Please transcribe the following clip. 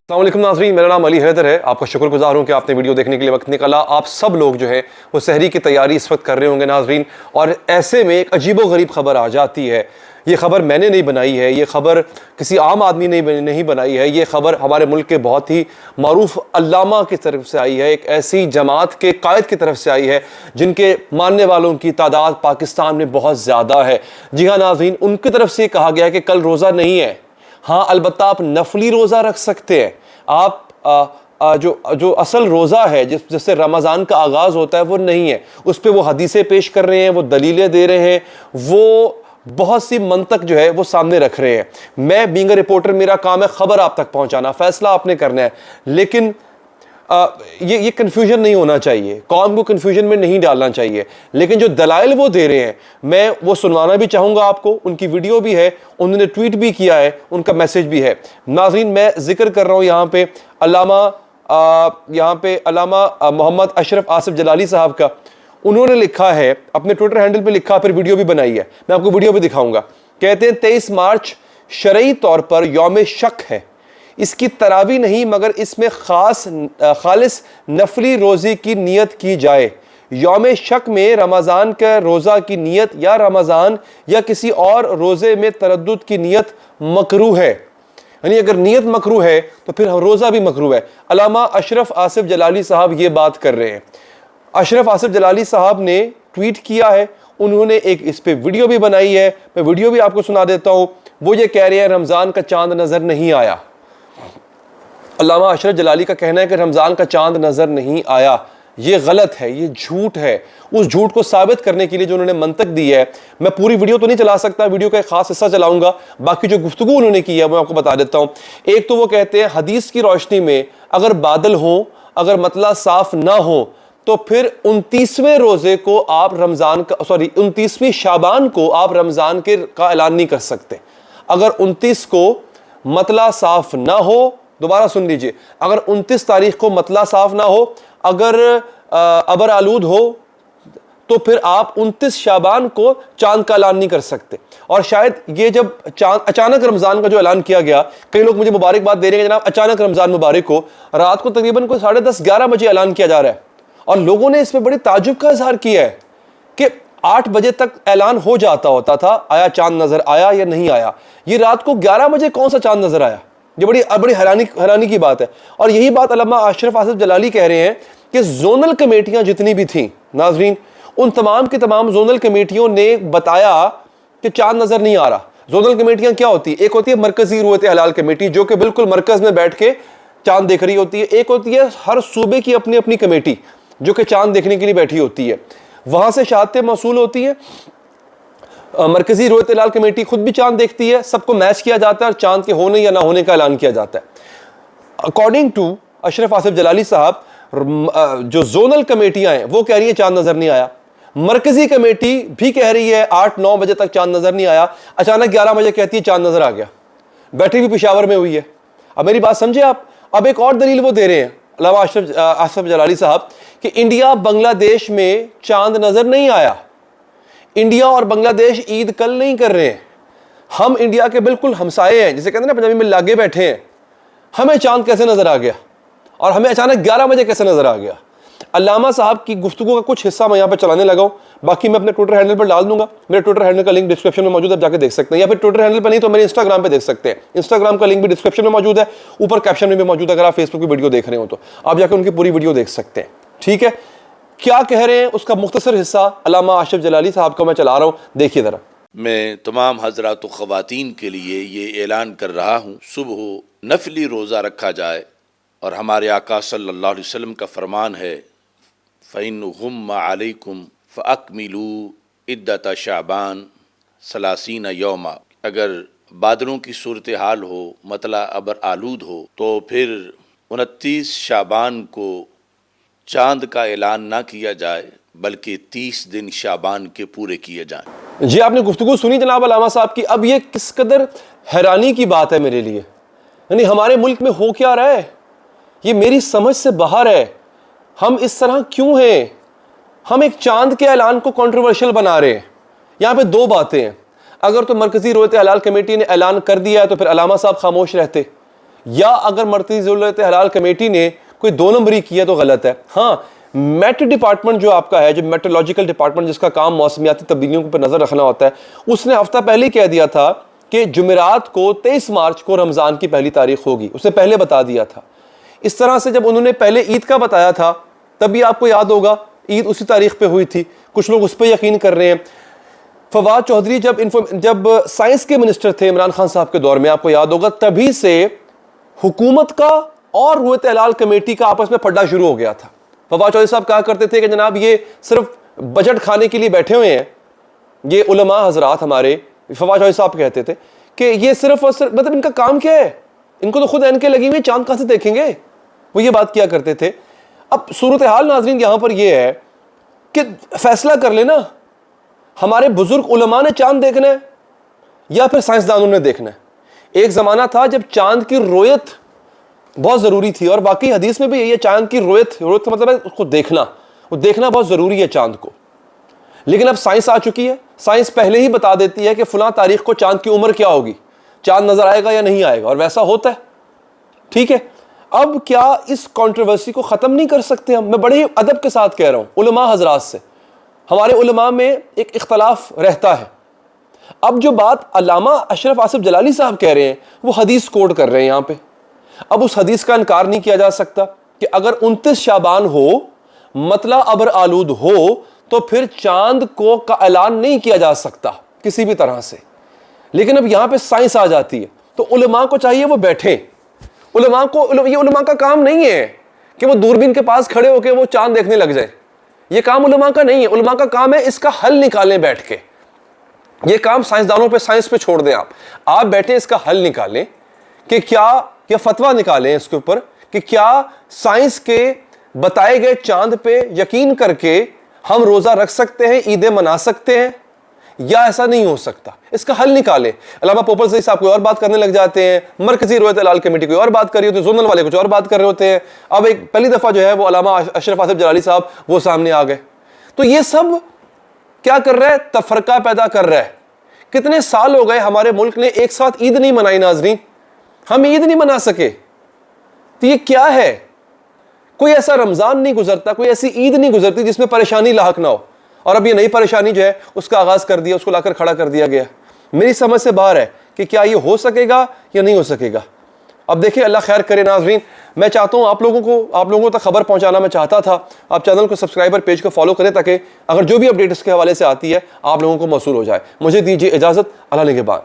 السلام علیکم ناظرین، میرا نام علی حیدر ہے. آپ کا شکر گزار ہوں کہ آپ نے ویڈیو دیکھنے کے لیے وقت نکالا. آپ سب لوگ جو ہے وہ سحری کی تیاری اس وقت کر رہے ہوں گے ناظرین, اور ایسے میں ایک عجیب و غریب خبر آ جاتی ہے. یہ خبر میں نے نہیں بنائی ہے, یہ خبر کسی عام آدمی نے نہیں بنائی ہے. یہ خبر ہمارے ملک کے بہت ہی معروف علامہ کی طرف سے آئی ہے, ایک ایسی جماعت کے قائد کی طرف سے آئی ہے جن کے ماننے والوں کی تعداد پاکستان میں بہت زیادہ ہے. جی ہاں ناظرین, ان کی طرف سے کہا گیا ہے کہ کل روزہ نہیں ہے. ہاں البتہ آپ نفلی روزہ رکھ سکتے ہیں. آپ جو اصل روزہ ہے جس سے رمضان کا آغاز ہوتا ہے وہ نہیں ہے. اس پہ وہ حدیثیں پیش کر رہے ہیں, وہ دلیلیں دے رہے ہیں, وہ بہت سی منطق جو ہے وہ سامنے رکھ رہے ہیں. میں بینگ اے رپورٹر, میرا کام ہے خبر آپ تک پہنچانا, فیصلہ آپ نے کرنا ہے. لیکن یہ کنفیوژن نہیں ہونا چاہیے, قوم کو کنفیوژن میں نہیں ڈالنا چاہیے. لیکن جو دلائل وہ دے رہے ہیں میں وہ سنوانا بھی چاہوں گا آپ کو. ان کی ویڈیو بھی ہے, انہوں نے ٹویٹ بھی کیا ہے, ان کا میسج بھی ہے. ناظرین میں ذکر کر رہا ہوں یہاں پہ علامہ محمد اشرف آصف جلالی صاحب کا. انہوں نے لکھا ہے اپنے ٹویٹر ہینڈل پہ, لکھا پھر ویڈیو بھی بنائی ہے, میں آپ کو ویڈیو بھی دکھاؤں گا. کہتے ہیں 23 مارچ شرعی طور پر یوم شک ہے. اس کی تراویح نہیں مگر اس میں خالص نفلی روزے کی نیت کی جائے. یوم شک میں رمضان کا روزہ کی نیت یا رمضان یا کسی اور روزے میں تردد کی نیت مکروہ ہے. یعنی اگر نیت مکروہ ہے تو پھر روزہ بھی مکروہ ہے. علامہ اشرف آصف جلالی صاحب یہ بات کر رہے ہیں. اشرف آصف جلالی صاحب نے ٹویٹ کیا ہے, انہوں نے ایک اس پہ ویڈیو بھی بنائی ہے, میں ویڈیو بھی آپ کو سنا دیتا ہوں. وہ یہ کہہ رہے ہیں رمضان کا چاند نظر نہیں آیا. علامہ اشرف جلالی کا کہنا ہے کہ رمضان کا چاند نظر نہیں آیا. یہ غلط ہے, یہ جھوٹ ہے. اس جھوٹ کو ثابت کرنے کے لیے جو انہوں نے منطق دی ہے, میں پوری ویڈیو تو نہیں چلا سکتا, ویڈیو کا ایک خاص حصہ چلاؤں گا. باقی جو گفتگو انہوں نے کی ہے وہ آپ کو بتا دیتا ہوں. ایک تو وہ کہتے ہیں حدیث کی روشنی میں اگر بادل ہوں, اگر مطلع صاف نہ ہو, تو پھر 29ویں روزے کو آپ 29ویں شعبان کو آپ رمضان کا اعلان نہیں کر سکتے. اگر 29 کو مطلع صاف نہ ہو, دوبارہ سن لیجئے, اگر 29 تاریخ کو مطلع صاف نہ ہو, اگر ابر آلود ہو, تو پھر آپ 29 شعبان کو چاند کا اعلان نہیں کر سکتے. اور شاید یہ جب اچانک رمضان کا جو اعلان کیا گیا, کئی لوگ مجھے مبارکباد دے رہے ہیں جناب اچانک رمضان مبارک ہو, رات کو تقریباً 10:30-11 بجے اعلان کیا جا رہا ہے, اور لوگوں نے اس میں بڑے تعجب کا اظہار کیا ہے کہ 8 بجے تک اعلان ہو جاتا ہوتا تھا آیا چاند نظر آیا یا نہیں آیا. یہ رات کو 11 بجے کون سا چاند نظر آیا؟ یہ بڑی حیرانی کی بات ہے. اور یہی بات علامہ اشرف آصف جلالی کہہ رہے ہیں کہ زونل کمیٹیاں جتنی بھی تھیں ناظرین, ان تمام کے تمام زونل کمیٹیوں نے بتایا کہ چاند نظر نہیں آ رہا. زونل کمیٹیاں کیا ہوتی ہیں؟ ایک ہوتی ہے مرکزی رویت ہلال کمیٹی جو کہ بالکل مرکز میں بیٹھ کے چاند دیکھ رہی ہوتی ہے. ایک ہوتی ہے ہر صوبے کی اپنی اپنی کمیٹی جو کہ چاند دیکھنے کے لیے بیٹھی ہوتی ہے. وہاں سے شہادتیں موصول ہوتی ہیں. مرکزی رویت ہلال کمیٹی خود بھی چاند دیکھتی ہے, سب کو میچ کیا جاتا ہے اور چاند کے ہونے یا نہ ہونے کا اعلان کیا جاتا ہے. اکارڈنگ ٹو اشرف آصف جلالی صاحب, جو زونل کمیٹیاں ہیں وہ کہہ رہی ہیں چاند نظر نہیں آیا. مرکزی کمیٹی بھی کہہ رہی ہے 8-9 بجے تک چاند نظر نہیں آیا, اچانک 11 بجے کہتی ہے چاند نظر آ گیا. بیٹھی بھی پشاور میں ہوئی ہے. اب میری بات سمجھے آپ. اب ایک اور دلیل وہ دے رہے ہیں علامہ اشرف آصف جلالی صاحب کہ انڈیا بنگلہ دیش میں چاند نظر نہیں آیا. انڈیا اور بنگلہ دیش عید کل نہیں کر رہے ہیں. ہم انڈیا کے بالکل ہمسائے ہیں, جسے کہتے ہیں نا پنجابی میں لاگے بیٹھے ہیں. ہمیں چاند کیسے نظر آ گیا اور ہمیں اچانک 11 بجے کیسے نظر آ گیا؟ علامہ صاحب کی گفتگو کا کچھ حصہ میں یہاں پہ چلانے لگا ہوں, باقی میں اپنے ٹویٹر ہینڈل پر ڈال دوں گا. میرے ٹویٹر ہینڈل کا لنک ڈسکرپشن میں موجود ہے, آپ جا کے دیکھ سکتے ہیں, یا پھر ٹویٹر ہینڈل پہ نہیں تو میرے انسٹاگرام پہ دیکھ سکتے ہیں. انسٹاگرام کا لنک بھی ڈسکرپشن میں موجود ہے, اوپر کیپشن میں بھی موجود ہے. اگر آپ فیس بک کی ویڈیو دیکھ رہے ہو تو آپ جا کے ان کی پوری ویڈیو دیکھ سکتے ہیں. ٹھیک ہے, کیا کہہ رہے ہیں اس کا مختصر حصہ علامہ اشرف جلالی صاحب کا میں چلا رہا ہوں, دیکھیے ذرا. میں تمام حضرات و خواتین کے لیے یہ اعلان کر رہا ہوں, صبح نفلی روزہ رکھا جائے. اور ہمارے آقا صلی اللہ علیہ وسلم کا فرمان ہے فَإِنُّ غُمَّ عَلَيْكُمْ فَأَكْمِلُوا عِدَّةَ شَعْبَانَ 30 یوما. اگر بادلوں کی صورتحال ہو, مطلع ابر آلود ہو, تو پھر 29 شعبان کو چاند کا اعلان نہ کیا جائے بلکہ 30 دن شعبان کے پورے کیے جائیں. جی آپ نے گفتگو سنی جناب علامہ صاحب کی. اب یہ کس قدر حیرانی کی بات ہے میرے لیے. یعنی ہمارے ملک میں ہو کیا رہا ہے, یہ میری سمجھ سے باہر ہے. ہم اس طرح کیوں ہیں؟ ہم ایک چاند کے اعلان کو کنٹروورشل بنا رہے ہیں. یہاں پہ دو باتیں ہیں. اگر تو مرکزی رویت ہلال کمیٹی نے اعلان کر دیا ہے تو پھر علامہ صاحب خاموش رہتے. یا اگر مرکزی ضرورت حلال کمیٹی نے کوئی 2 نمبری کیا تو غلط ہے. ہاں میٹ ڈپارٹمنٹ جو آپ کا ہے, جو میٹرولوجیکل ڈپارٹمنٹ جس کا کام موسمیاتی تبدیلیوں پر نظر رکھنا ہوتا ہے, اس نے ہفتہ پہلے کہہ دیا تھا کہ جمعرات کو 23 مارچ کو رمضان کی پہلی تاریخ ہوگی. اس نے پہلے بتا دیا تھا. اس طرح سے جب انہوں نے پہلے عید کا بتایا تھا تب بھی آپ کو یاد ہوگا عید اسی تاریخ پہ ہوئی تھی. کچھ لوگ اس پہ یقین کر رہے ہیں. فواد چودھری جب سائنس کے منسٹر تھے عمران خان صاحب کے دور میں, آپ کو یاد ہوگا, تبھی سے حکومت کا اور رویت ہلال کمیٹی کا آپس میں پھڈا شروع ہو گیا تھا. فواد چودھری صاحب کہا کرتے تھے کہ جناب یہ صرف بجٹ کھانے کے لیے بیٹھے ہوئے ہیں یہ علماء حضرات ہمارے. فواد چودھری صاحب کہتے تھے کہ یہ صرف اور صرف, مطلب ان کا کام کیا ہے, ان کو تو خود اینکیں لگی ہوئی, چاند کہاں سے دیکھیں گے, وہ یہ بات کیا کرتے تھے. اب صورتحال ناظرین یہاں پر یہ ہے کہ فیصلہ کر لینا, ہمارے بزرگ علماء نے چاند دیکھنا ہے یا پھر سائنسدانوں نے دیکھنا ہے. ایک زمانہ تھا جب چاند کی رویت بہت ضروری تھی, اور باقی حدیث میں بھی یہی ہے, چاند کی رویت کا مطلب ہے اس کو دیکھنا, وہ دیکھنا بہت ضروری ہے چاند کو. لیکن اب سائنس آ چکی ہے, سائنس پہلے ہی بتا دیتی ہے کہ فلاں تاریخ کو چاند کی عمر کیا ہوگی, چاند نظر آئے گا یا نہیں آئے گا, اور ویسا ہوتا ہے. ٹھیک ہے, اب کیا اس کنٹروورسی کو ختم نہیں کر سکتے ہم؟ میں بڑے ہی ادب کے ساتھ کہہ رہا ہوں علماء حضرات سے, ہمارے علماء میں ایک اختلاف رہتا ہے. اب جو بات علامہ اشرف آصف جلالی صاحب کہہ رہے ہیں وہ حدیث کوٹ کر رہے ہیں یہاں پہ. اب اس حدیث کا انکار نہیں کیا جا سکتا کہ اگر 29 شعبان ہو, مطلع ابر آلود ہو, تو پھر چاند کو کا اعلان نہیں کیا جا سکتا کسی بھی طرح سے. لیکن اب یہاں پہ سائنس آ جاتی ہے تو علماء کو چاہیے وہ بیٹھیں. یہ علماء کا کام نہیں ہے کہ وہ دوربین کے پاس کھڑے ہو کے وہ چاند دیکھنے لگ جائے. یہ کام علماء کا نہیں ہے. علماء کا کام ہے اس کا حل نکالیں بیٹھ کے. یہ کام سائنسدانوں پہ, سائنس پہ چھوڑ دیں. آپ بیٹھیں اس کا حل نکالیں کہ کیا فتویٰ نکالیں اس کے اوپر کہ کیا سائنس کے بتائے گئے چاند پہ یقین کر کے ہم روزہ رکھ سکتے ہیں, عیدیں منا سکتے ہیں, یا ایسا نہیں ہو سکتا. اس کا حل نکالیں. علامہ پوپل زئی صاحب کوئی اور بات کرنے لگ جاتے ہیں, مرکزی رویت ہلال کمیٹی کوئی اور بات کر رہی ہوتی ہے, زونل والے کچھ اور بات کر رہے ہوتے ہیں. اب ایک پہلی دفعہ جو ہے وہ علامہ اشرف آصف جلالی صاحب وہ سامنے آ گئے. تو یہ سب کیا کر رہا ہے؟ تفرقہ پیدا کر رہا ہے. کتنے سال ہو گئے ہمارے ملک نے ایک ساتھ عید نہیں منائی ناظرین, ہم عید نہیں منا سکے. تو یہ کیا ہے؟ کوئی ایسا رمضان نہیں گزرتا, کوئی ایسی عید نہیں گزرتی جس میں پریشانی لاحق نہ ہو. اور اب یہ نئی پریشانی جو ہے اس کا آغاز کر دیا, اس کو لا کر کھڑا کر دیا گیا. میری سمجھ سے باہر ہے کہ کیا یہ ہو سکے گا یا نہیں ہو سکے گا. اب دیکھیں اللہ خیر کرے ناظرین. میں چاہتا ہوں آپ لوگوں تک خبر پہنچانا میں چاہتا تھا. آپ چینل کو سبسکرائبر پیج کو فالو کریں تاکہ اگر جو بھی اپڈیٹ اس کے حوالے سے آتی ہے آپ لوگوں کو موصول ہو جائے. مجھے دیجیے اجازت. اللہ نگہبان.